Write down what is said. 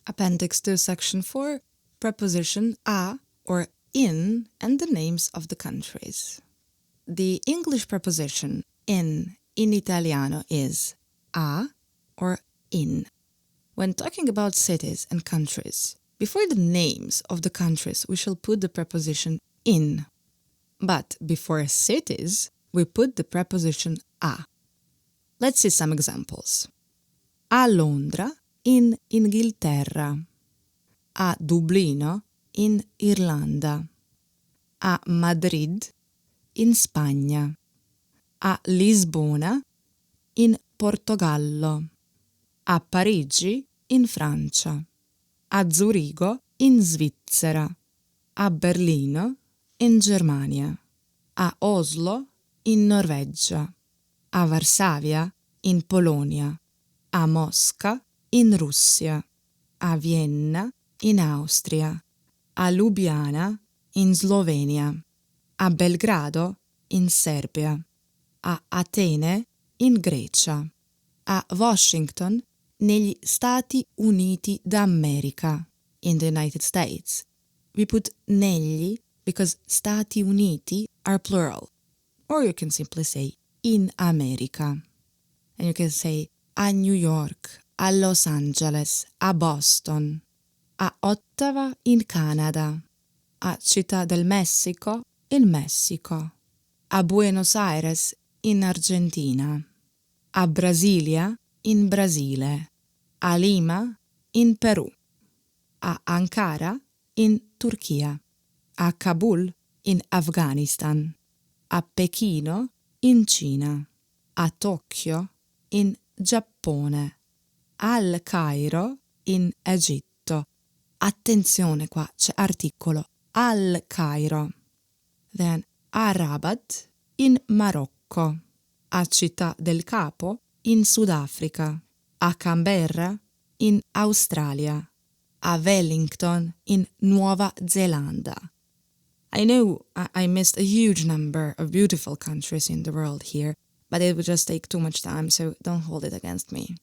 Appendix 2, Section 4, preposition a or in and the names of the countries. The English preposition in Italiano is a or in. When talking about cities and countries, before the names of the countries we shall put the preposition in. But before cities, we put the preposition a. Let's see some examples. A Londra in Inghilterra, a Dublino in Irlanda, a Madrid in Spagna, a Lisbona in Portogallo, a Parigi in Francia, a Zurigo in Svizzera, a Berlino in Germania, a Oslo in Norvegia, a Varsavia in Polonia, a Mosca in Russia, a Vienna in Austria, a Lubiana in Slovenia, a Belgrado in Serbia, a Atene in Grecia, a Washington negli Stati Uniti d'America, in the United States. We put negli because Stati Uniti are plural. Or you can simply say in America. And you can say a New York, a Los Angeles, a Boston, a Ottawa in Canada, a Città del Messico in Messico, a Buenos Aires in Argentina, a Brasilia in Brasile, a Lima in Perù, a Ankara in Turchia, a Kabul in Afghanistan, a Pechino in Cina, a Tokyo in Giappone, al Cairo in Egitto. Attenzione qua, c'è articolo al Cairo. Then a Rabat in Marocco, a Città del Capo in Sudafrica, a Canberra in Australia, a Wellington in Nuova Zelanda. I know I missed a huge number of beautiful countries in the world here, but it would just take too much time, so don't hold it against me.